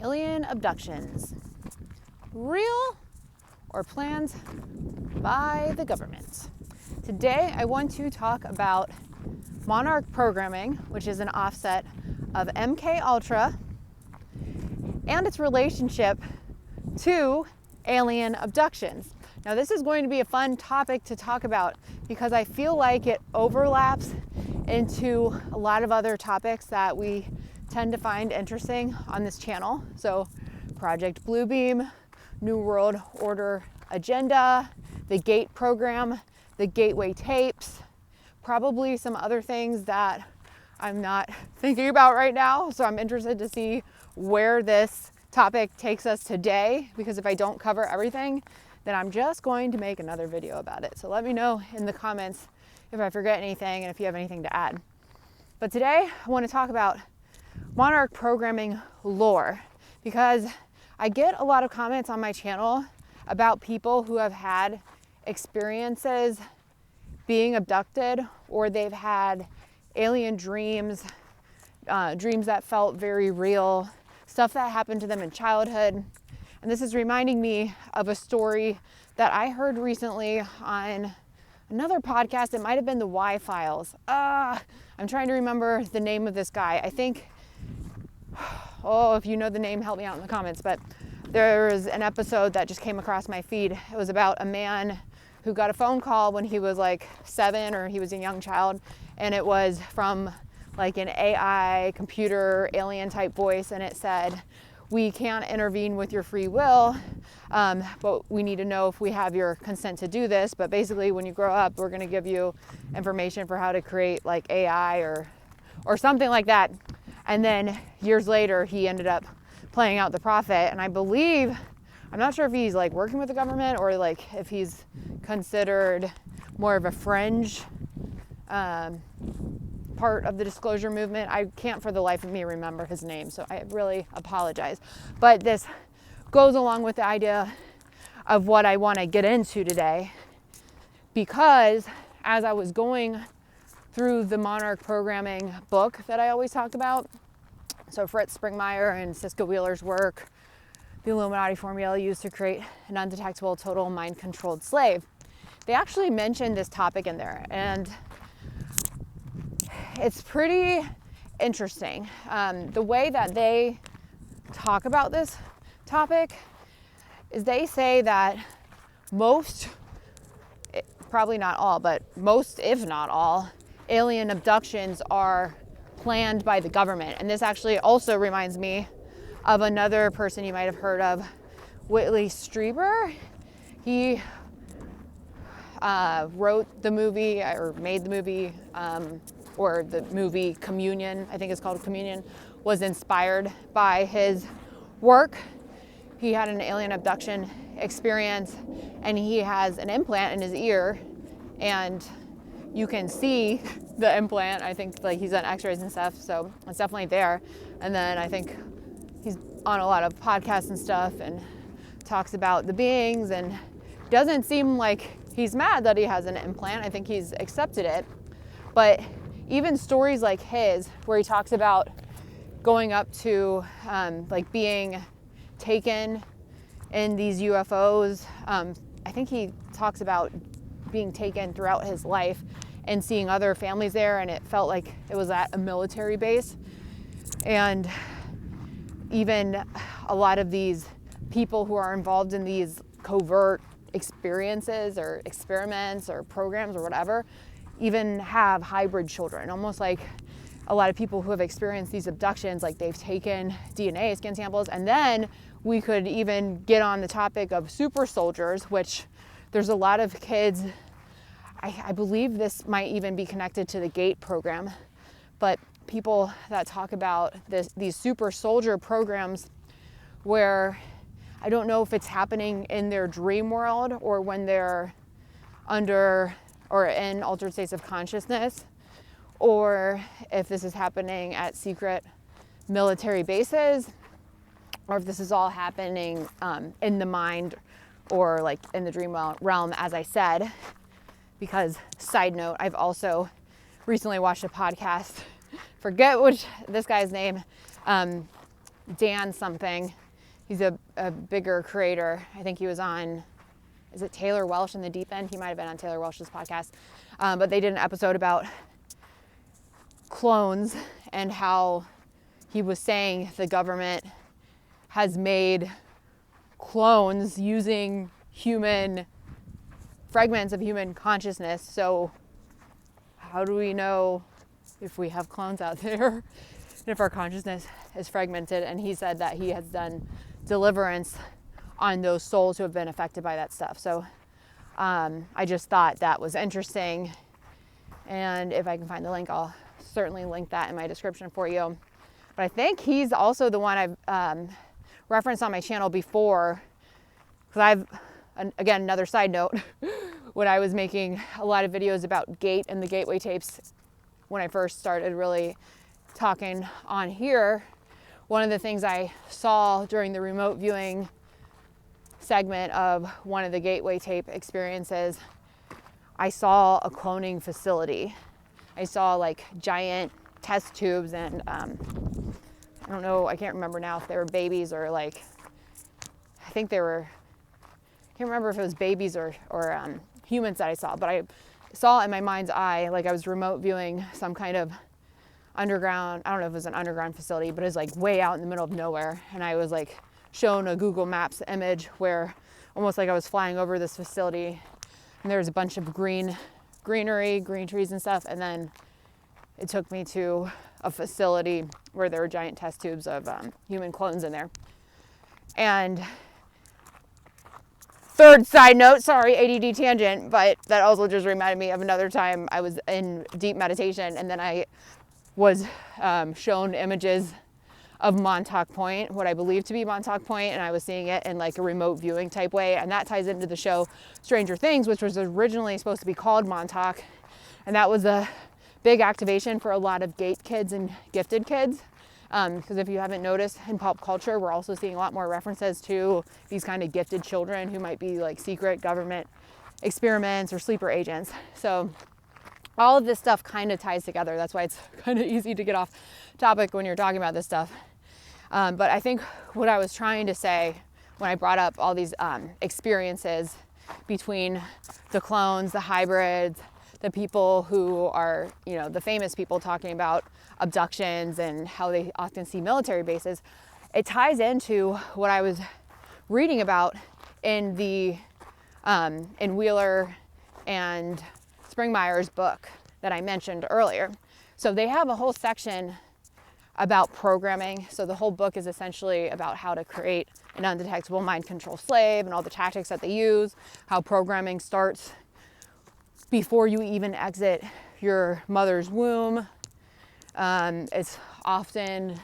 Alien abductions, real or planned by the government? Today I want to talk about Monarch programming, which is an offset of MK Ultra, and its relationship to alien abductions. Now this is going to be a fun topic to talk about because I feel like it overlaps into a lot of other topics that we tend to find interesting on this channel. So Project Bluebeam, New World Order Agenda, the GATE program, the Gateway tapes, probably some other things that I'm not thinking about right now. So I'm interested to see where this topic takes us today, because if I don't cover everything, then I'm just going to make another video about it. So let me know in the comments if I forget anything and if you have anything to add. But today I want to talk about Monarch programming lore, because I get a lot of comments on my channel about people who have had experiences being abducted, or they've had alien dreams, dreams that felt very real, stuff that happened to them in childhood. And this is reminding me of a story that I heard recently on another podcast. It might have been the Y Files. I'm trying to remember the name of this guy. I think, if you know the name, help me out in the comments. But there's an episode that just came across my feed. It was about a man who got a phone call when he was like 7, or he was a young child. And it was from like an AI computer alien type voice. And it said, "We can't intervene with your free will, but we need to know if we have your consent to do this. But basically, when you grow up, we're going to give you information for how to create like AI or something like that." And then years later, he ended up playing out the prophet. And I believe, I'm not sure if he's like working with the government or like if he's considered more of a fringe part of the disclosure movement. I can't for the life of me remember his name, so I really apologize. But this goes along with the idea of what I want to get into today, because as I was going through the Monarch programming book that I always talked about, so Fritz Springmeier and Cisco Wheeler's work, the Illuminati Formula used to create an undetectable total mind-controlled slave, they actually mentioned this topic in there, and it's pretty interesting. The way that they talk about this topic is they say that most, probably not all, but most, if not all, alien abductions are planned by the government. And this actually also reminds me of another person you might have heard of, Whitley Strieber. He wrote the movie, or made the movie, or the movie Communion, I think it's called Communion, was inspired by his work. He had an alien abduction experience, and he has an implant in his ear, and you can see the implant. I think like he's done x-rays and stuff, so it's definitely there. And then I think he's on a lot of podcasts and stuff and talks about the beings, and doesn't seem like he's mad that he has an implant. I think he's accepted it. But even stories like his, where he talks about going up to like being taken in these UFOs. I think he talks about being taken throughout his life and seeing other families there, and it felt like it was at a military base. And even a lot of these people who are involved in these covert experiences or experiments or programs or whatever, even have hybrid children, almost like a lot of people who have experienced these abductions, like they've taken DNA skin samples. And then we could even get on the topic of super soldiers, which there's a lot of kids, I believe this might even be connected to the GATE program, but people that talk about these super soldier programs where I don't know if it's happening in their dream world or when they're under or in altered states of consciousness, or if this is happening at secret military bases, or if this is all happening in the mind or like in the dream realm, as I said. Because, side note, I've also recently watched a podcast, forget which this guy's name, Dan something. He's a bigger creator. I think he was on, is it Taylor Welsh in the Deep End? He might have been on Taylor Welsh's podcast. But they did an episode about clones and how he was saying the government has made clones using fragments of human consciousness. So how do we know if we have clones out there and if our consciousness is fragmented? And he said that he has done deliverance on those souls who have been affected by that stuff. So I just thought that was interesting. And if I can find the link, I'll certainly link that in my description for you. But I think he's also the one I've referenced on my channel before, because again, another side note, when I was making a lot of videos about Gate and the Gateway tapes, when I first started really talking on here, one of the things I saw during the remote viewing segment of one of the Gateway tape experiences, I saw a cloning facility. I saw like giant test tubes and I don't know, I can't remember now if they were babies or like, I think they were, I can't remember if it was babies or humans that I saw, but I saw in my mind's eye, like I was remote viewing some kind of underground, I don't know if it was an underground facility, but it was like way out in the middle of nowhere. And I was like shown a Google Maps image where almost like I was flying over this facility and there was a bunch of greenery, green trees and stuff. And then it took me to a facility where there were giant test tubes of human clones in there. And third side note, sorry, ADD tangent, but that also just reminded me of another time I was in deep meditation and then I was shown images of Montauk Point, what I believe to be Montauk Point, and I was seeing it in like a remote viewing type way, and that ties into the show Stranger Things, which was originally supposed to be called Montauk, and that was a big activation for a lot of gate kids and gifted kids, because if you haven't noticed, in pop culture, we're also seeing a lot more references to these kind of gifted children who might be like secret government experiments or sleeper agents. So all of this stuff kind of ties together. That's why it's kind of easy to get off topic when you're talking about this stuff. But I think what I was trying to say when I brought up all these experiences between the clones, the hybrids, the people who are, you know, the famous people talking about abductions and how they often see military bases, it ties into what I was reading about in the in Wheeler and Springmeier's book that I mentioned earlier. So they have a whole section about programming. So the whole book is essentially about how to create an undetectable mind-controlled slave and all the tactics that they use, how programming starts before you even exit your mother's womb. It's often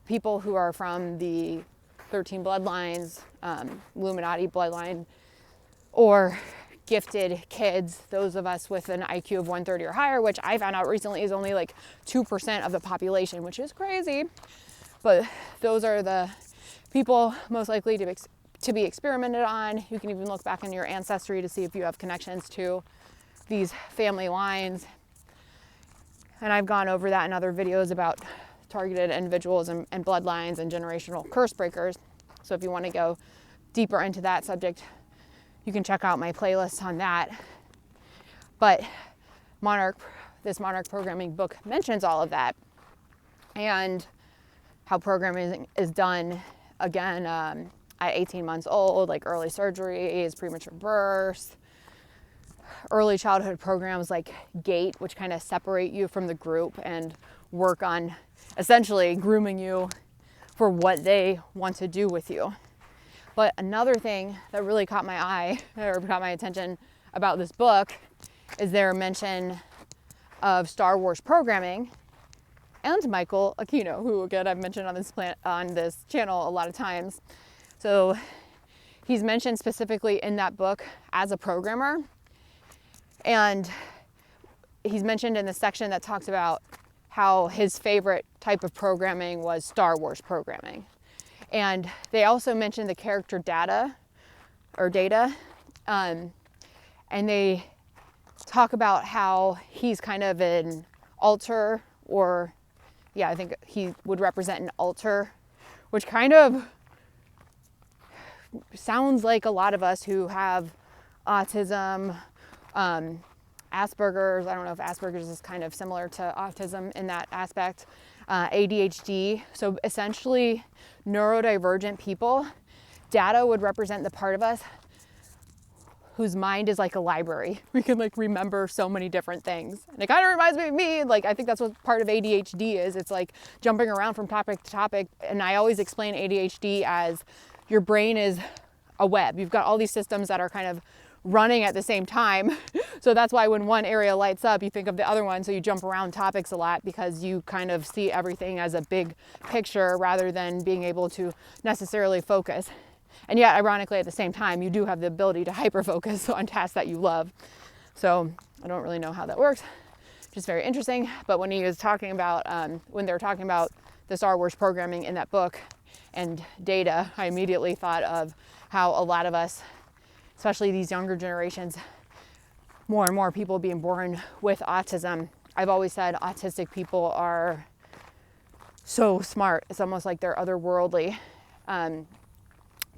people who are from the 13 bloodlines, Illuminati bloodline, or gifted kids, those of us with an IQ of 130 or higher, which I found out recently is only like 2% of the population, which is crazy. But those are the people most likely to be experimented on. You can even look back in your ancestry to see if you have connections to these family lines. And I've gone over that in other videos about targeted individuals and bloodlines and generational curse breakers. So if you want to go deeper into that subject, you can check out my playlist on that. But this Monarch programming book mentions all of that and how programming is done, again, at 18 months old, like early surgeries, premature births, early childhood programs like GATE, which kind of separate you from the group and work on essentially grooming you for what they want to do with you. But another thing that really caught my eye, or caught my attention about this book, is their mention of Star Wars programming and Michael Aquino, who again I've mentioned on this channel a lot of times. So he's mentioned specifically in that book as a programmer, and he's mentioned in the section that talks about how his favorite type of programming was Star Wars programming. And they also mentioned the character data, and they talk about how he's kind of an alter or yeah, I think he would represent an altar, which kind of sounds like a lot of us who have autism, Asperger's. I don't know if Asperger's is kind of similar to autism in that aspect, ADHD. So essentially neurodivergent people, data would represent the part of us whose mind is like a library. We can like remember so many different things. And it kind of reminds me of me. Like, I think that's what part of ADHD is. It's like jumping around from topic to topic. And I always explain ADHD as your brain is a web. You've got all these systems that are kind of running at the same time. So that's why when one area lights up, you think of the other one. So you jump around topics a lot because you kind of see everything as a big picture rather than being able to necessarily focus. And yet, ironically, at the same time, you do have the ability to hyper-focus on tasks that you love. So I don't really know how that works. Just very interesting. But when he was talking about, when they were talking about the Star Wars programming in that book and data, I immediately thought of how a lot of us, especially these younger generations, more and more people being born with autism. I've always said autistic people are so smart. It's almost like they're otherworldly.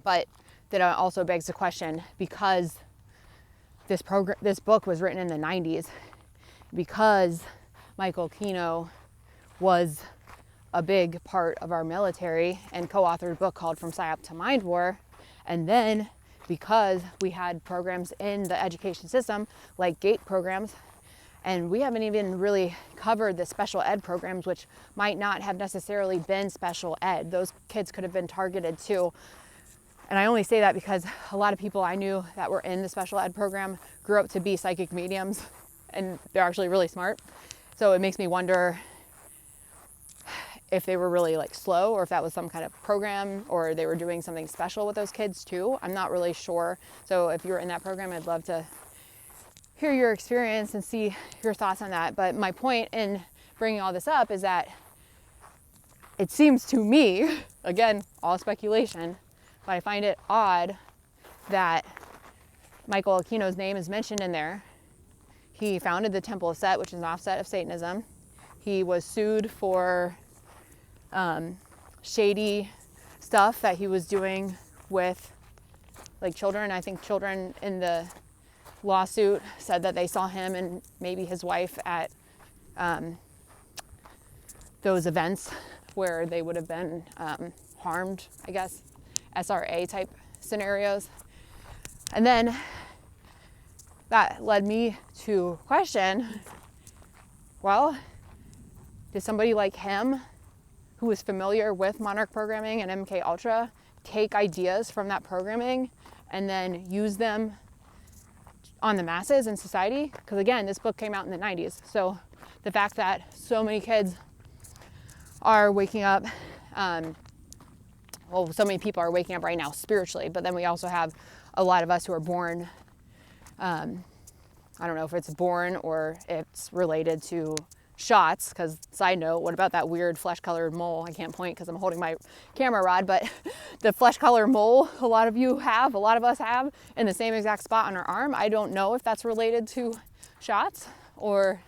But that also begs the question, because this book was written in the 90s, because Michael Aquino was a big part of our military and co-authored a book called From PSYOP to Mind War, and then because we had programs in the education system like GATE programs, and we haven't even really covered the special ed programs, which might not have necessarily been special ed. Those kids could have been targeted too. And I only say that because a lot of people I knew that were in the special ed program grew up to be psychic mediums, and they're actually really smart. So it makes me wonder if they were really like slow, or if that was some kind of program, or they were doing something special with those kids too. I'm not really sure. So if you're in that program, I'd love to hear your experience and see your thoughts on that. But my point in bringing all this up is that it seems to me, again, all speculation, but I find it odd that Michael Aquino's name is mentioned in there. He founded the Temple of Set, which is an offset of Satanism. He was sued for shady stuff that he was doing with like children. I think children in the lawsuit said that they saw him and maybe his wife at those events where they would have been harmed, I guess, SRA type scenarios. And then that led me to question, well, did somebody like him, who was familiar with Monarch programming and MK Ultra, take ideas from that programming and then use them on the masses in society? Because again, this book came out in the 90s. So the fact that so many kids are waking up, so many people are waking up right now spiritually, but then we also have a lot of us who are born, I don't know if it's born or it's related to shots, because side note, what about that weird flesh-colored mole? I can't point because I'm holding my camera rod, but the flesh-colored mole a lot of us have in the same exact spot on our arm. I don't know if that's related to shots or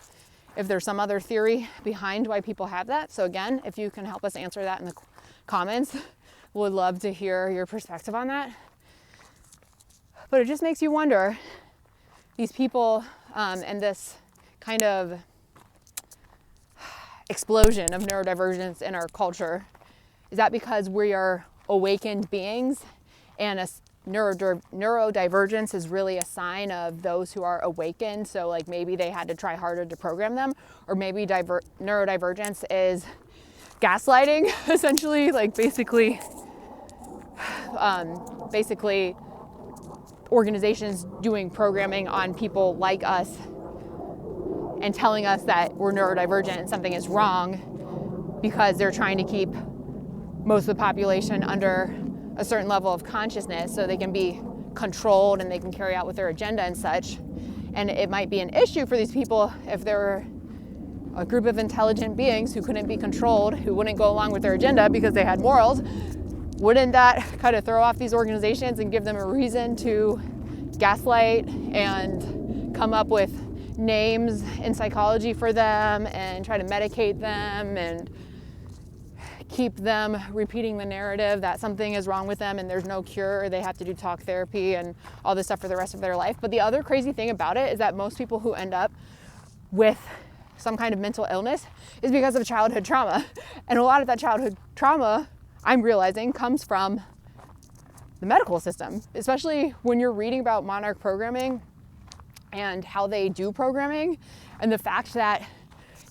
if there's some other theory behind why people have that. So again, if you can help us answer that in the comments, would love to hear your perspective on that. But it just makes you wonder, these people and this kind of explosion of neurodivergence in our culture, is that because we are awakened beings and neurodivergence is really a sign of those who are awakened? So like maybe they had to try harder to program them, or maybe neurodivergence is gaslighting, essentially, like basically organizations doing programming on people like us and telling us that we're neurodivergent and something is wrong because they're trying to keep most of the population under a certain level of consciousness so they can be controlled and they can carry out with their agenda and such. And it might be an issue for these people if there were a group of intelligent beings who couldn't be controlled, who wouldn't go along with their agenda because they had morals. Wouldn't that kind of throw off these organizations and give them a reason to gaslight and come up with names in psychology for them and try to medicate them and keep them repeating the narrative that something is wrong with them and there's no cure, or they have to do talk therapy and all this stuff for the rest of their life. But the other crazy thing about it is that most people who end up with some kind of mental illness is because of childhood trauma. And a lot of that childhood trauma, I'm realizing, comes from the medical system, especially when you're reading about Monarch programming and how they do programming, and the fact that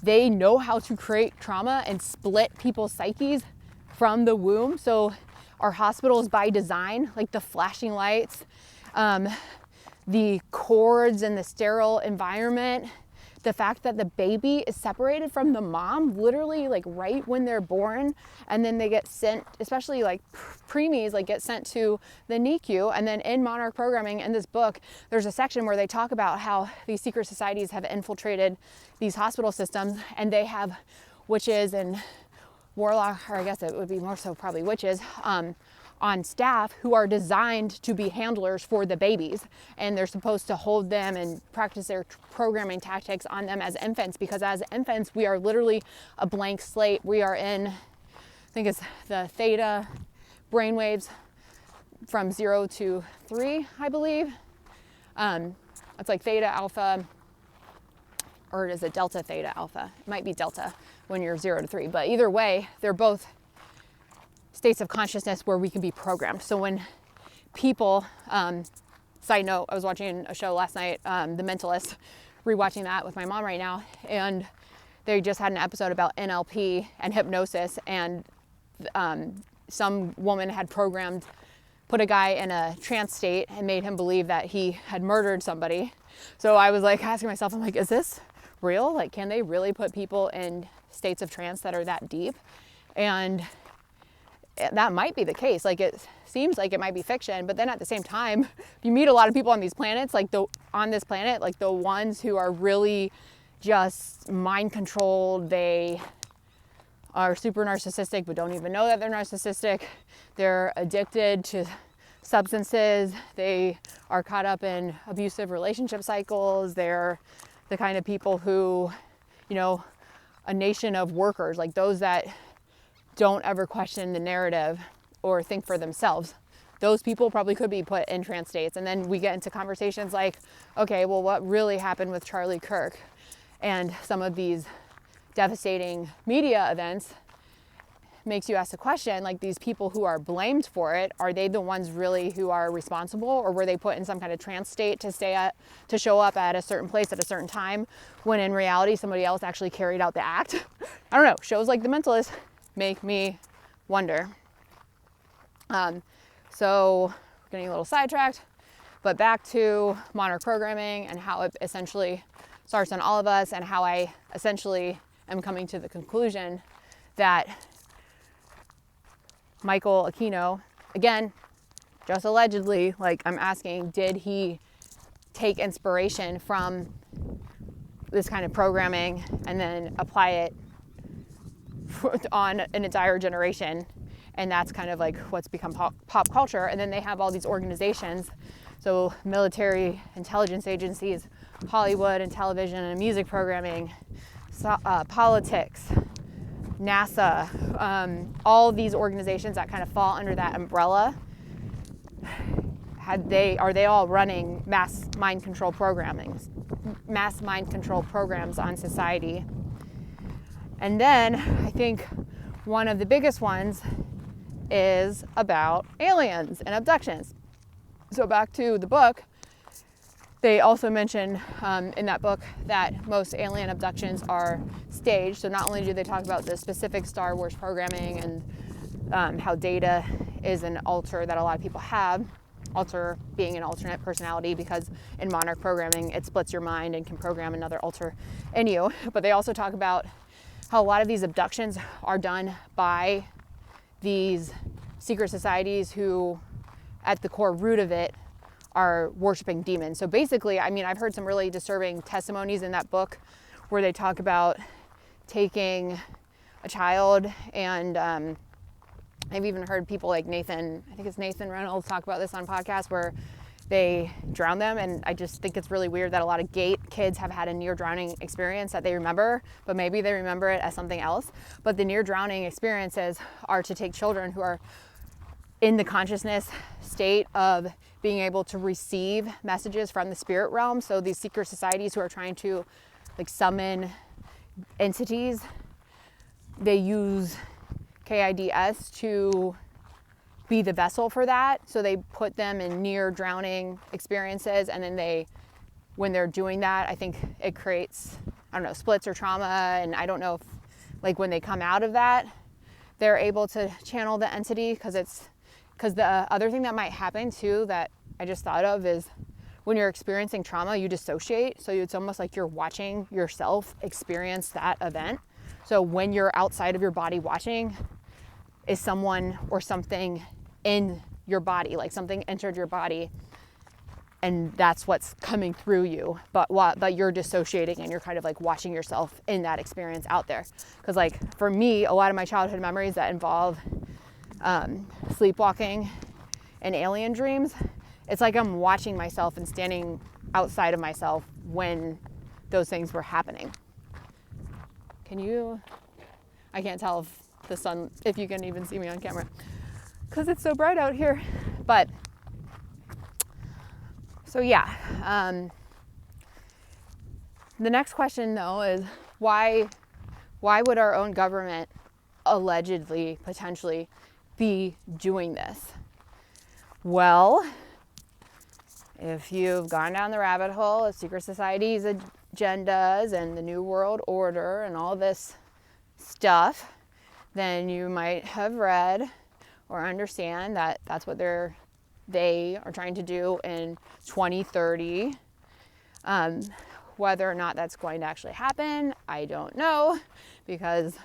they know how to create trauma and split people's psyches from the womb. So our hospitals by design, like the flashing lights, the cords and the sterile environment, the fact that the baby is separated from the mom literally like right when they're born, and then they get sent, especially like preemies, like get sent to the NICU. And then in Monarch programming, in this book, there's a section where they talk about how these secret societies have infiltrated these hospital systems, and they have witches and warlock, or I guess it would be more so probably witches, on staff who are designed to be handlers for the babies, and they're supposed to hold them and practice their programming tactics on them as infants, because as infants we are literally a blank slate. We are in, I think it's the theta brainwaves from 0 to 3, I believe. It's like theta alpha, or is it delta theta alpha? It might be delta when you're 0 to 3, but either way, they're both states of consciousness where we can be programmed. So when people, side note, I was watching a show last night, The Mentalist, rewatching that with my mom right now, and they just had an episode about NLP and hypnosis, and some woman had put a guy in a trance state and made him believe that he had murdered somebody. So I was like asking myself, I'm like, is this real? Like, can they really put people in states of trance that are that deep? And that might be the case. Like, it seems like it might be fiction, but then at the same time, you meet a lot of people on these planets, like on this planet, like the ones who are really just mind controlled. They are super narcissistic, but don't even know that they're narcissistic. They're addicted to substances. They are caught up in abusive relationship cycles. They're the kind of people who, you know, a nation of workers, like those that don't ever question the narrative or think for themselves. Those people probably could be put in trance states. And then we get into conversations like, okay, well, what really happened with Charlie Kirk? And some of these devastating media events makes you ask the question, like, these people who are blamed for it, are they the ones really who are responsible, or were they put in some kind of trance state to show up at a certain place at a certain time, when in reality somebody else actually carried out the act? I don't know. Shows like The Mentalist make me wonder. So we're getting a little sidetracked, but back to Monarch programming and how it essentially starts on all of us, and how I essentially am coming to the conclusion that Michael Aquino, again, just allegedly, like, I'm asking, did he take inspiration from this kind of programming and then apply it on an entire generation? And that's kind of like what's become pop culture. And then they have all these organizations, so military intelligence agencies, Hollywood and television and music programming, politics, NASA, all these organizations that kind of fall under that umbrella. Are they all running mass mind control programs on society? And then I think one of the biggest ones is about aliens and abductions. So back to the book, they also mention in that book that most alien abductions are staged. So not only do they talk about the specific Star Wars programming and how Data is an alter that a lot of people have, alter being an alternate personality, because in Monarch programming it splits your mind and can program another alter in you. But they also talk about how a lot of these abductions are done by these secret societies who, at the core root of it, are worshiping demons. So basically, I mean, I've heard some really disturbing testimonies in that book where they talk about taking a child, and I've even heard people like Nathan, I think it's Nathan Reynolds, talk about this on podcasts, where they drown them. And I just think it's really weird that a lot of GATE kids have had a near drowning experience that they remember, but maybe they remember it as something else. But the near drowning experiences are to take children who are in the consciousness state of being able to receive messages from the spirit realm. So these secret societies who are trying to like summon entities, they use KIDS to be the vessel for that. So they put them in near drowning experiences, and then when they're doing that, I think it creates, I don't know, splits or trauma. And I don't know if like when they come out of that, they're able to channel the entity, because the other thing that might happen too that I just thought of is when you're experiencing trauma, you dissociate. So it's almost like you're watching yourself experience that event. So when you're outside of your body watching, is someone or something in your body, like something entered your body, and that's what's coming through you. But you're dissociating and you're kind of like watching yourself in that experience out there. Because like for me, a lot of my childhood memories that involve sleepwalking and alien dreams, it's like I'm watching myself and standing outside of myself when those things were happening. I can't tell if the sun, if you can even see me on camera, because it's so bright out here. But so yeah, the next question though is why would our own government allegedly, potentially be doing this? Well, if you've gone down the rabbit hole of secret societies, agendas, and the New World Order and all this stuff, then you might have read or understand that that's what they are trying to do in 2030. Whether or not that's going to actually happen, I don't know, because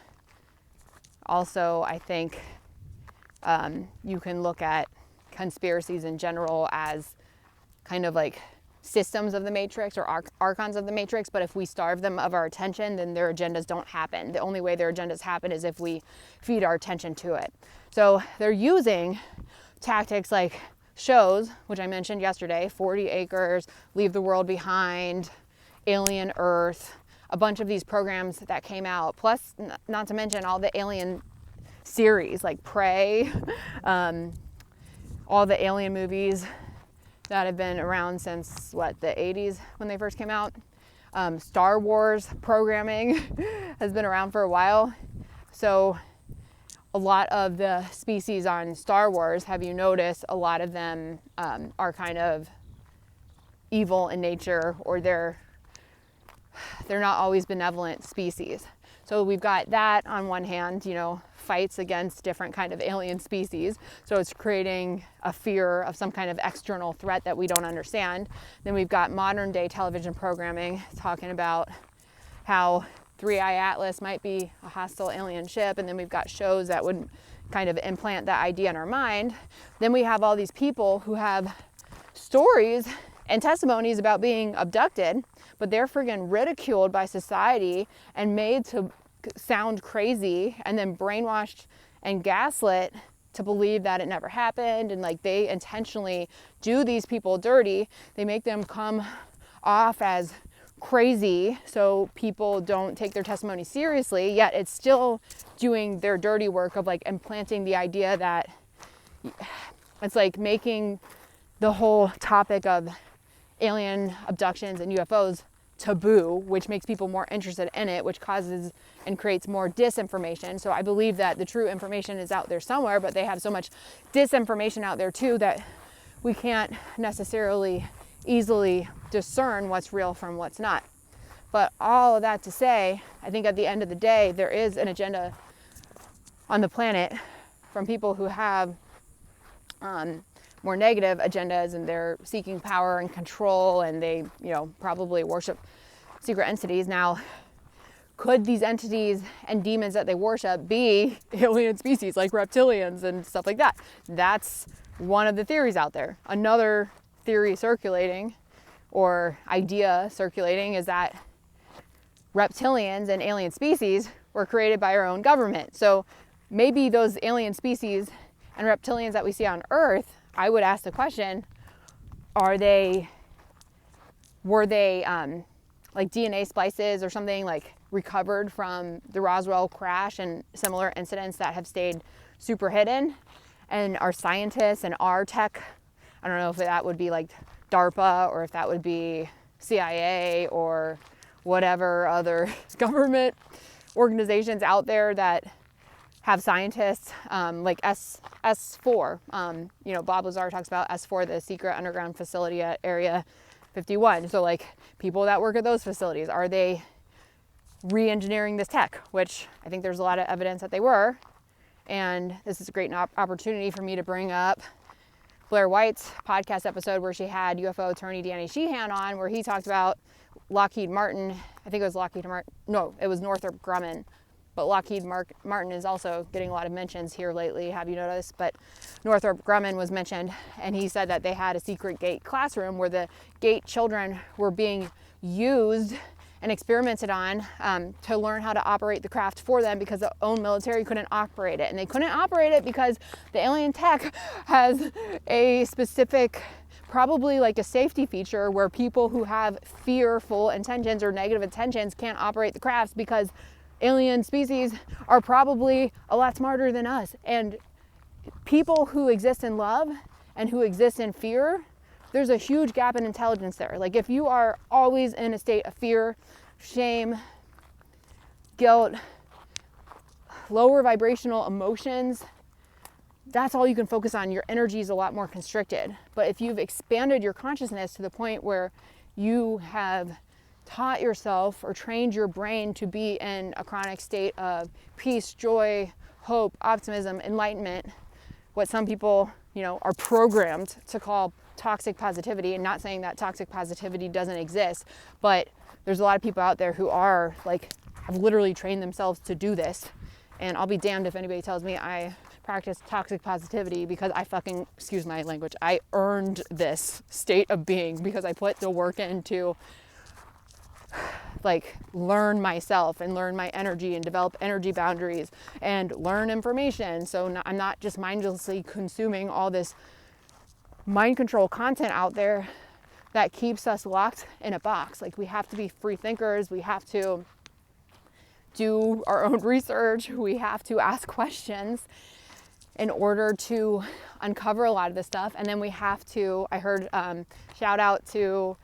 also I think you can look at conspiracies in general as kind of like systems of the matrix or archons of the matrix, but if we starve them of our attention, then their agendas don't happen. The only way their agendas happen is if we feed our attention to it. So they're using tactics like shows, which I mentioned yesterday, 40 Acres, Leave the World Behind, Alien Earth, a bunch of these programs that came out, plus not to mention all the alien series like Prey, all the alien movies that have been around since, the 80s when they first came out. Star Wars programming has been around for a while. So a lot of the species on Star Wars, have you noticed, a lot of them are kind of evil in nature, or they're not always benevolent species. So we've got that on one hand, fights against different kind of alien species. So it's creating a fear of some kind of external threat that we don't understand. Then we've got modern day television programming talking about how 3i Atlas might be a hostile alien ship. And then we've got shows that would kind of implant that idea in our mind. Then we have all these people who have stories and testimonies about being abducted, but they're friggin' ridiculed by society and made to sound crazy, and then brainwashed and gaslit to believe that it never happened. And like they intentionally do these people dirty. They make them come off as crazy so people don't take their testimony seriously, yet it's still doing their dirty work of like implanting the idea that it's like making the whole topic of alien abductions and UFOs taboo, which makes people more interested in it, which causes and creates more disinformation. So I believe that the true information is out there somewhere, but they have so much disinformation out there too that we can't necessarily easily discern what's real from what's not. But all of that to say, I think at the end of the day, there is an agenda on the planet from people who have more negative agendas, and they're seeking power and control, and they, probably worship secret entities. Now, could these entities and demons that they worship be alien species like reptilians and stuff like that? That's one of the theories out there. Another theory circulating, or idea circulating, is that reptilians and alien species were created by our own government. So maybe those alien species and reptilians that we see on Earth, I would ask the question, were they like DNA splices or something like recovered from the Roswell crash and similar incidents that have stayed super hidden? And our scientists and our tech, I don't know if that would be like DARPA or if that would be CIA or whatever other government organizations out there that have scientists, like S4. Bob Lazar talks about S4, the secret underground facility at Area 51. So like people that work at those facilities, are they re-engineering this tech? Which I think there's a lot of evidence that they were. And this is a great opportunity for me to bring up Blair White's podcast episode where she had UFO attorney Danny Sheehan on, where he talked about Lockheed Martin. I think it was Lockheed Martin. No, it was Northrop Grumman. But Lockheed Martin is also getting a lot of mentions here lately. Have you noticed? But Northrop Grumman was mentioned, and he said that they had a secret gate classroom where the gate children were being used and experimented on to learn how to operate the craft for them, because the own military couldn't operate it. And they couldn't operate it because the alien tech has a specific, probably like a safety feature where people who have fearful intentions or negative intentions can't operate the crafts, because alien species are probably a lot smarter than us. And people who exist in love and who exist in fear, there's a huge gap in intelligence there. Like if you are always in a state of fear, shame, guilt, lower vibrational emotions, that's all you can focus on. Your energy is a lot more constricted. But if you've expanded your consciousness to the point where you have taught yourself or trained your brain to be in a chronic state of peace, joy, hope, optimism, enlightenment, what some people, are programmed to call toxic positivity, and not saying that toxic positivity doesn't exist, but there's a lot of people out there who are like, have literally trained themselves to do this. And I'll be damned if anybody tells me I practice toxic positivity, because I fucking, excuse my language, I earned this state of being because I put the work into like learn myself and learn my energy and develop energy boundaries and learn information. So I'm not just mindlessly consuming all this mind control content out there that keeps us locked in a box. Like we have to be free thinkers. We have to do our own research. We have to ask questions in order to uncover a lot of this stuff. And then we have to, I heard, shout out to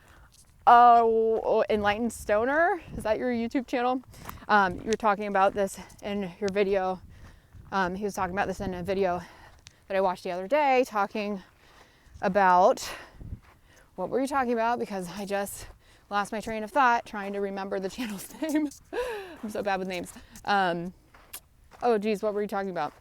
Enlightened Stoner. Is that your YouTube channel? You were talking about this in your video. He was talking about this in a video that I watched the other day, talking about, what were you talking about? Because I just lost my train of thought trying to remember the channel's name. I'm so bad with names. Oh geez, what were you talking about?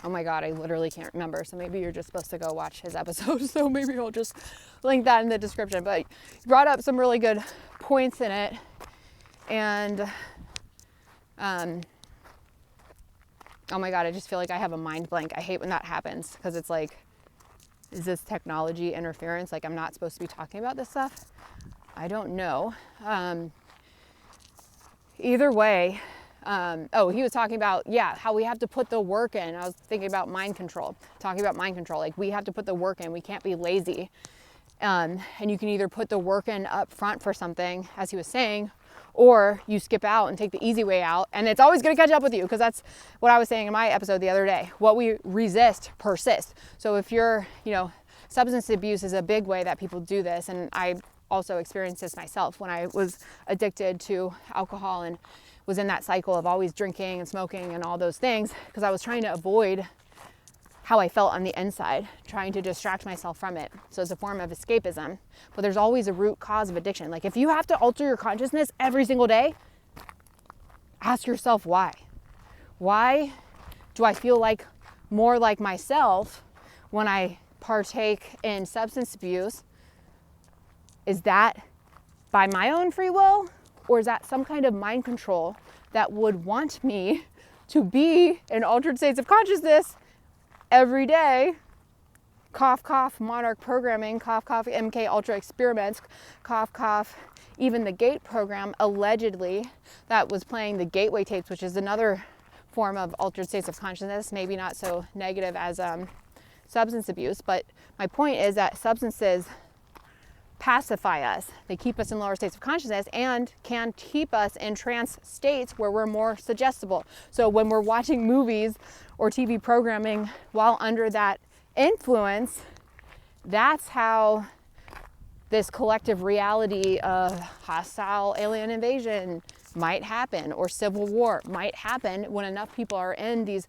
Oh my God, I literally can't remember. So maybe you're just supposed to go watch his episode. So maybe I'll just link that in the description. But he brought up some really good points in it. And, oh my God, I just feel like I have a mind blank. I hate when that happens, because it's like, is this technology interference? Like I'm not supposed to be talking about this stuff? I don't know. Either way, he was talking about, how we have to put the work in. I was thinking about mind control, talking about mind control. Like we have to put the work in. We can't be lazy. And you can either put the work in up front for something, as he was saying, or you skip out and take the easy way out. And it's always going to catch up with you, because that's what I was saying in my episode the other day. What we resist persists. So if you're, substance abuse is a big way that people do this. And I also experienced this myself when I was addicted to alcohol and was in that cycle of always drinking and smoking and all those things, because I was trying to avoid how I felt on the inside, trying to distract myself from it. So it's a form of escapism, but there's always a root cause of addiction. Like if you have to alter your consciousness every single day, ask yourself why. Why do I feel like more like myself when I partake in substance abuse? Is that by my own free will? Or is that some kind of mind control that would want me to be in altered states of consciousness every day? Cough, cough, Monarch programming, cough, cough, MK Ultra experiments, cough, cough, even the GATE program, allegedly, that was playing the gateway tapes, which is another form of altered states of consciousness, maybe not so negative as substance abuse. But my point is that substances pacify us. They keep us in lower states of consciousness and can keep us in trance states where we're more suggestible. So when we're watching movies or TV programming while under that influence, that's how this collective reality of hostile alien invasion might happen, or civil war might happen, when enough people are in these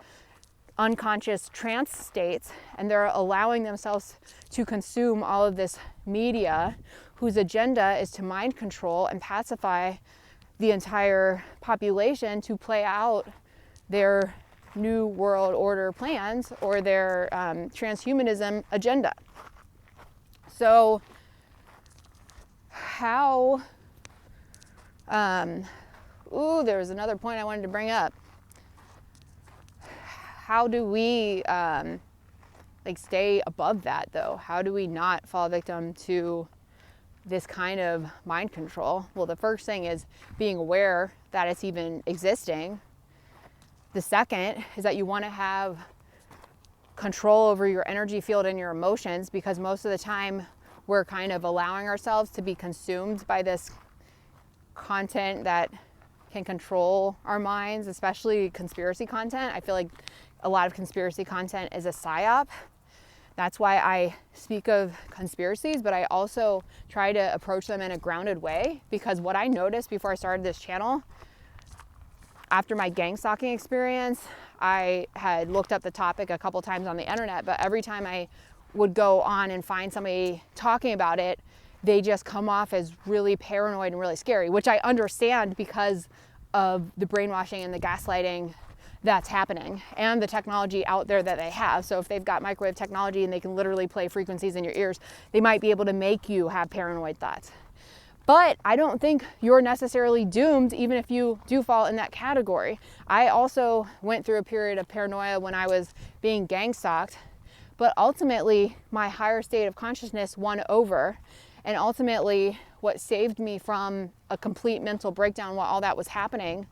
unconscious trance states and they're allowing themselves to consume all of this media whose agenda is to mind control and pacify the entire population to play out their new world order plans or their transhumanism agenda. So how, there was another point I wanted to bring up. How do we stay above that though? How do we not fall victim to this kind of mind control? Well, the first thing is being aware that it's even existing. The second is that you want to have control over your energy field and your emotions, because most of the time we're kind of allowing ourselves to be consumed by this content that can control our minds, especially conspiracy content. I feel like a lot of conspiracy content is a psyop. That's why I speak of conspiracies, but I also try to approach them in a grounded way, because what I noticed before I started this channel, after my gang stalking experience, I had looked up the topic a couple times on the internet, but every time I would go on and find somebody talking about it, they just come off as really paranoid and really scary, which I understand because of the brainwashing and the gaslighting that's happening and the technology out there that they have. So if they've got microwave technology and they can literally play frequencies in your ears, they might be able to make you have paranoid thoughts. But I don't think you're necessarily doomed even if you do fall in that category. I also went through a period of paranoia when I was being gang stalked, but ultimately my higher state of consciousness won over. And ultimately what saved me from a complete mental breakdown while all that was happening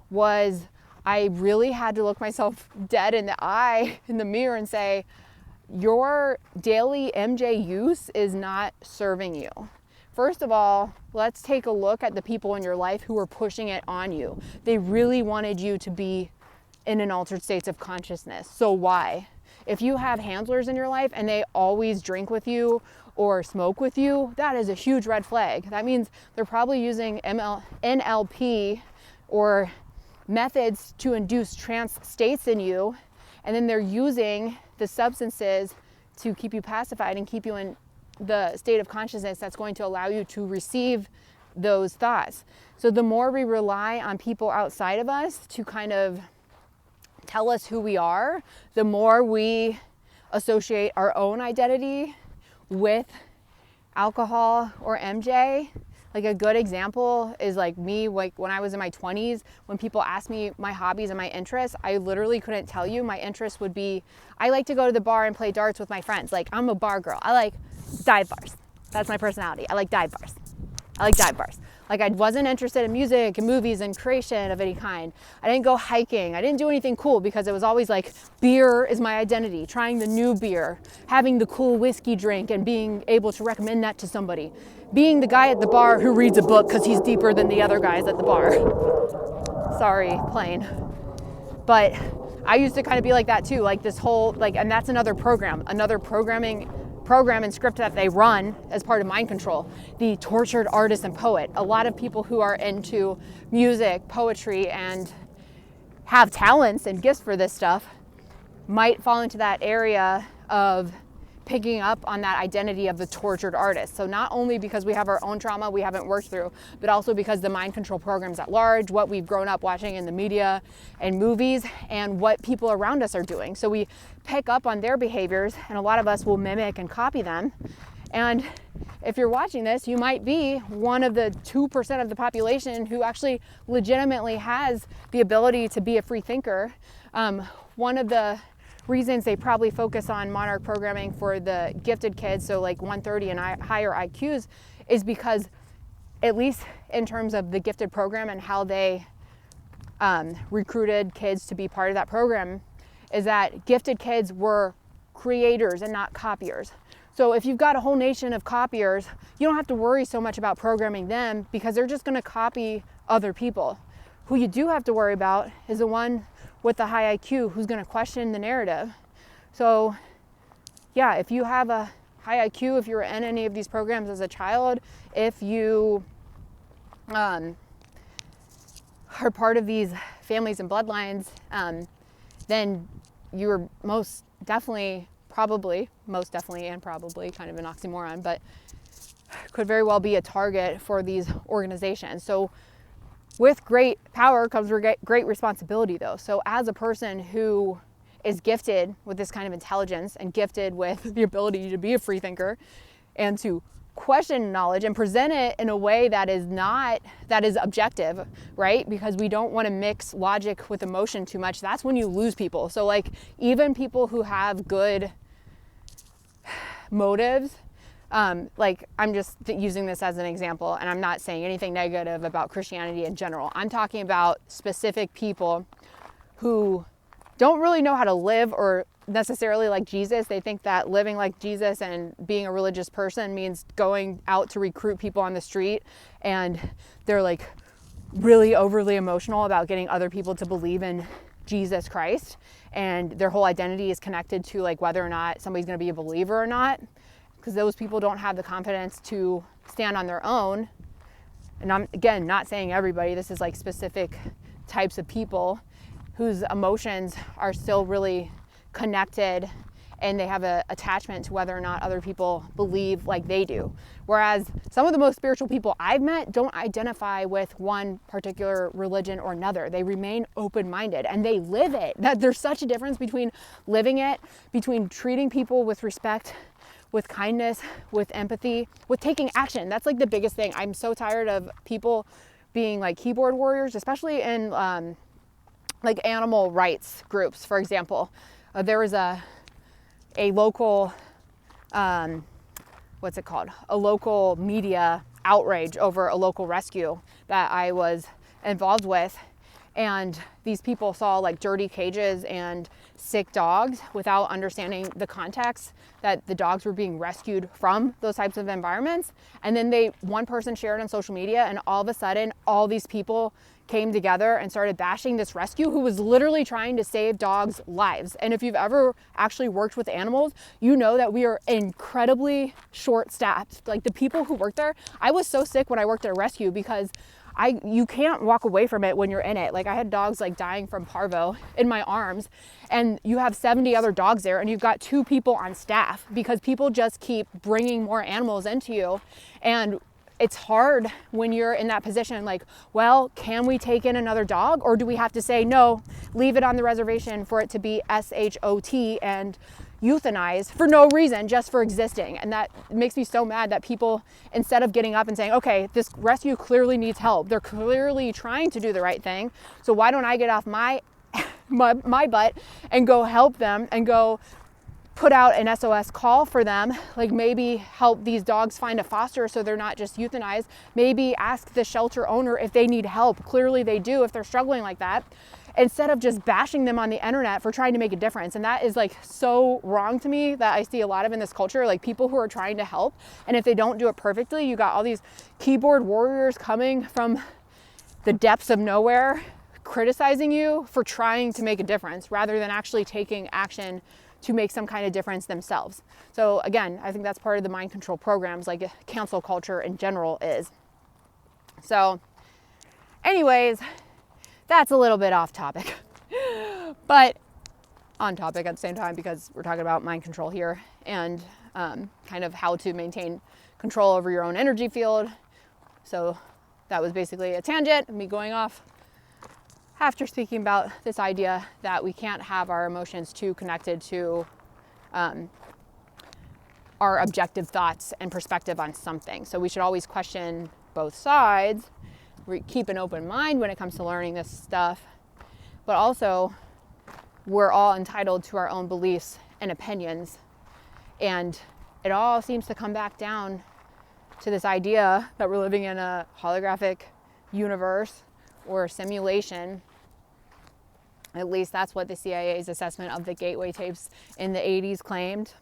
was I really had to look myself dead in the eye, in the mirror, and say, your daily MJ use is not serving you. First of all, let's take a look at the people in your life who were pushing it on you. They really wanted you to be in an altered state of consciousness. So why? If you have handlers in your life and they always drink with you or smoke with you, that is a huge red flag. That means they're probably using NLP or methods to induce trance states in you, and then they're using the substances to keep you pacified and keep you in the state of consciousness that's going to allow you to receive those thoughts. So the more we rely on people outside of us to kind of tell us who we are, the more we associate our own identity with alcohol or MJ. Like a good example is like me, like when I was in my 20s, when people asked me my hobbies and my interests, I literally couldn't tell you. My interest would be, I like to go to the bar and play darts with my friends. Like, I'm a bar girl. I like dive bars. That's my personality. I like dive bars. Like, I wasn't interested in music and movies and creation of any kind. I didn't go hiking. I didn't do anything cool because it was always like, beer is my identity, trying the new beer, having the cool whiskey drink and being able to recommend that to somebody. Being the guy at the bar who reads a book because he's deeper than the other guys at the bar. Sorry, plane. But I used to kind of be like that too, like this whole, like, and that's another program and script that they run as part of mind control. The tortured artist and poet. A lot of people who are into music, poetry, and have talents and gifts for this stuff might fall into that area of picking up on that identity of the tortured artist. So not only because we have our own trauma we haven't worked through, but also because the mind control programs at large, what we've grown up watching in the media and movies, and what people around us are doing. So we pick up on their behaviors, and a lot of us will mimic and copy them. And if you're watching this, you might be one of the 2% of the population who actually legitimately has the ability to be a free thinker. One of the reasons they probably focus on Monarch programming for the gifted kids, so like 130 and higher IQs, is because, at least in terms of the gifted program and how they recruited kids to be part of that program, is that gifted kids were creators and not copiers. So if you've got a whole nation of copiers, you don't have to worry so much about programming them because they're just going to copy other people. Who you do have to worry about is the one with the high IQ who's going to question the narrative. So yeah, if you have a high IQ, if you were in any of these programs as a child, if you are part of these families and bloodlines, then you're most definitely, probably, kind of an oxymoron, but could very well be a target for these organizations. So with great power comes great responsibility though. So as a person who is gifted with this kind of intelligence and gifted with the ability to be a free thinker and to question knowledge and present it in a way that is objective, right? Because we don't want to mix logic with emotion too much. That's when you lose people. So like even people who have good motives, like I'm just using this as an example, and I'm not saying anything negative about Christianity in general. I'm talking about specific people who don't really know how to live or necessarily like Jesus. They think that living like Jesus and being a religious person means going out to recruit people on the street, and they're like really overly emotional about getting other people to believe in Jesus Christ, and their whole identity is connected to like whether or not somebody's going to be a believer or not, because those people don't have the confidence to stand on their own. And I'm again not saying everybody, this is like specific types of people whose emotions are still really connected and they have an attachment to whether or not other people believe like they do. Whereas some of the most spiritual people I've met don't identify with one particular religion or another. They remain open-minded and they live it. That there's such a difference between living it, between treating people with respect, with kindness, with empathy, with taking action. That's like the biggest thing. I'm so tired of people being like keyboard warriors, especially in like animal rights groups, for example. There was a local, what's it called? A local media outrage over a local rescue that I was involved with. And these people saw like dirty cages and sick dogs without understanding the context that the dogs were being rescued from those types of environments. And then one person shared on social media, and all of a sudden, all these people came together and started bashing this rescue who was literally trying to save dogs' lives. And if you've ever actually worked with animals, you know that we are incredibly short-staffed. Like the people who work there, I was so sick when I worked at a rescue because you can't walk away from it when you're in it. Like I had dogs like dying from parvo in my arms, and you have 70 other dogs there and you've got 2 people on staff because people just keep bringing more animals into you. And it's hard when you're in that position, like, well, can we take in another dog, or do we have to say, no, leave it on the reservation for it to be SHOT and euthanize for no reason, just for existing? And that makes me so mad that people, instead of getting up and saying, okay, this rescue clearly needs help, they're clearly trying to do the right thing, so why don't I get off my butt and go help them and go put out an SOS call for them, like maybe help these dogs find a foster so they're not just euthanized, maybe ask the shelter owner if they need help. Clearly they do if they're struggling like that, instead of just bashing them on the internet for trying to make a difference. And that is like so wrong to me, that I see a lot of in this culture, like people who are trying to help, and if they don't do it perfectly, you got all these keyboard warriors coming from the depths of nowhere criticizing you for trying to make a difference rather than actually taking action to make some kind of difference themselves. So again, I think that's part of the mind control programs, like cancel culture in general is. So anyways, that's a little bit off topic, but on topic at the same time, because we're talking about mind control here and kind of how to maintain control over your own energy field. So that was basically a tangent, me going off after speaking about this idea that we can't have our emotions too connected to our objective thoughts and perspective on something. So we should always question both sides, keep an open mind when it comes to learning this stuff, but also we're all entitled to our own beliefs and opinions. And it all seems to come back down to this idea that we're living in a holographic universe or simulation, At least that's what the CIA's assessment of the gateway tapes in the 80s claimed.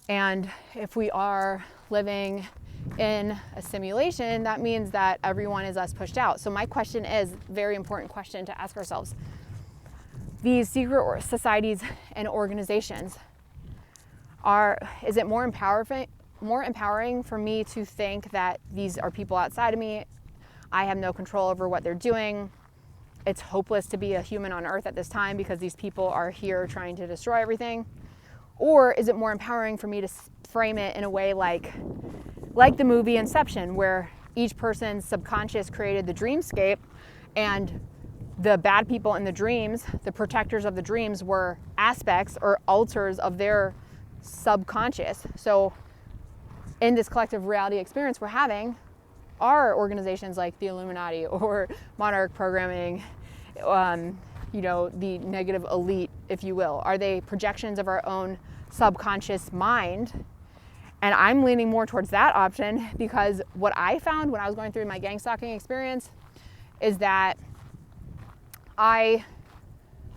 And if we are living in a simulation, that means that everyone is us pushed out. So my question is, very important question to ask ourselves. These secret societies and organizations, is it more empowering for me to think that these are people outside of me? I have no control over what they're doing. It's hopeless to be a human on Earth at this time because these people are here trying to destroy everything? Or is it more empowering for me to frame it in a way like the movie Inception, where each person's subconscious created the dreamscape, and the bad people in the dreams, the protectors of the dreams, were aspects or alters of their subconscious. So in this collective reality experience we're having, are organizations like the Illuminati or Monarch Programming, the negative elite, if you will, are they projections of our own subconscious mind? And I'm leaning more towards that option, because what I found when I was going through my gang stalking experience is that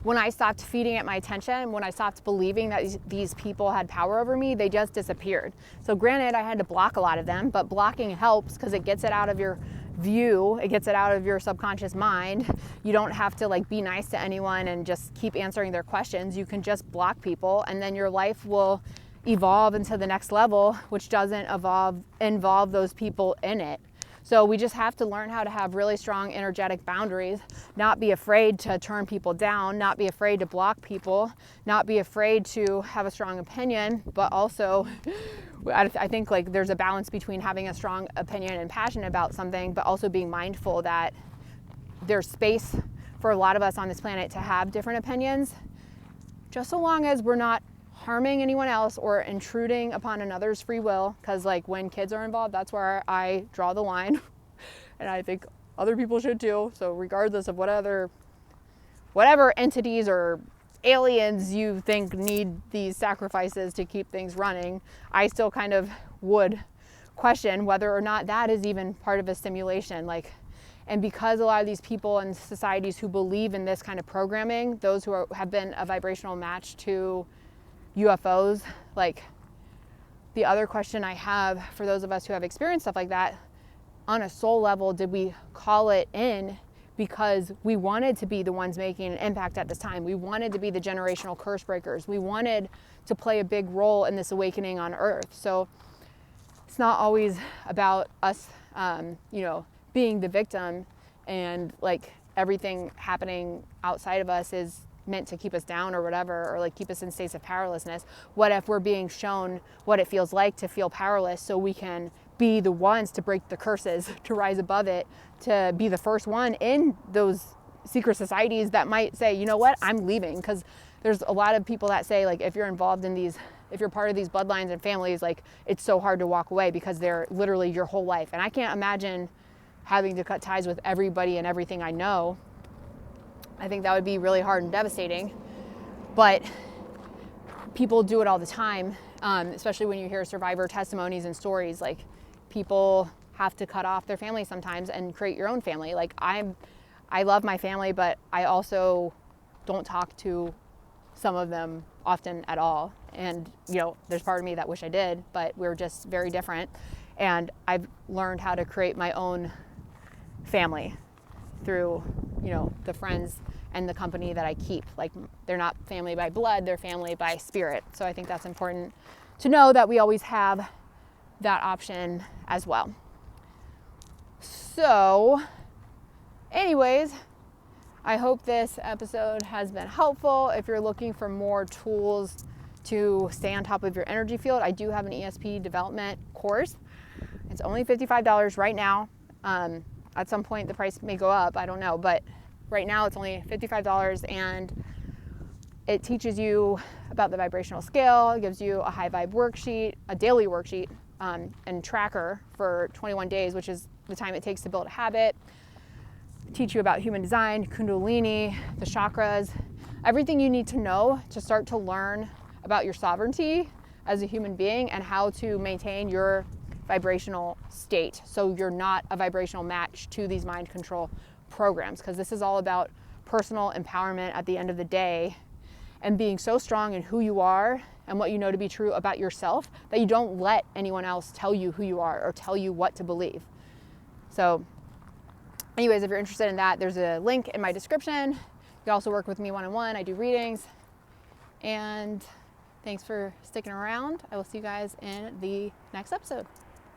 when I stopped feeding it my attention, when I stopped believing that these people had power over me, they just disappeared. So granted, I had to block a lot of them, but blocking helps because it gets it out of your view, it gets it out of your subconscious mind. You don't have to be nice to anyone and just keep answering their questions. You can just block people, and then your life will evolve into the next level, which doesn't involve those people in it. So we just have to learn how to have really strong energetic boundaries, not be afraid to turn people down, not be afraid to block people, not be afraid to have a strong opinion, but also I think there's a balance between having a strong opinion and passion about something, but also being mindful that there's space for a lot of us on this planet to have different opinions, just so long as we're not harming anyone else or intruding upon another's free will. Because when kids are involved, that's where I draw the line, and I think other people should too. So regardless of whatever entities or aliens you think need these sacrifices to keep things running, I still kind of would question whether or not that is even part of a simulation. And because a lot of these people and societies who believe in this kind of programming, those who have been a vibrational match to UFOs, the other question I have for those of us who have experienced stuff like that, on a soul level, did we call it in because we wanted to be the ones making an impact at this time? We wanted to be the generational curse breakers. We wanted to play a big role in this awakening on Earth. So it's not always about us, being the victim, and everything happening outside of us is meant to keep us down or whatever, or keep us in states of powerlessness. What if we're being shown what it feels like to feel powerless, so we can be the ones to break the curses, to rise above it, to be the first one in those secret societies that might say, you know what, I'm leaving? Because there's a lot of people that say, if you're involved in these, if you're part of these bloodlines and families, it's so hard to walk away because they're literally your whole life. And I can't imagine having to cut ties with everybody and everything I know. I think that would be really hard and devastating, but people do it all the time, especially when you hear survivor testimonies and stories. People have to cut off their family sometimes and create your own family. I love my family, but I also don't talk to some of them often at all. And, there's part of me that wish I did, but we're just very different. And I've learned how to create my own family through, the friends and the company that I keep. They're not family by blood, they're family by spirit. So I think that's important to know, that we always have that option as well. So anyways, I hope this episode has been helpful. If you're looking for more tools to stay on top of your energy field, I do have an ESP development course. It's only $55 right now. At some point the price may go up, I don't know, but right now it's only $55, and it teaches you about the vibrational scale. It gives you a high vibe worksheet, a daily worksheet, and tracker for 21 days, which is the time it takes to build a habit. Teach you about human design, Kundalini, the chakras, everything you need to know to start to learn about your sovereignty as a human being and how to maintain your vibrational state, so you're not a vibrational match to these mind control programs, because this is all about personal empowerment at the end of the day, and being so strong in who you are and what you know to be true about yourself that you don't let anyone else tell you who you are or tell you what to believe. So anyways, if you're interested in that, there's a link in my description. You can also work with me one-on-one. I do readings. And thanks for sticking around. I will see you guys in the next episode.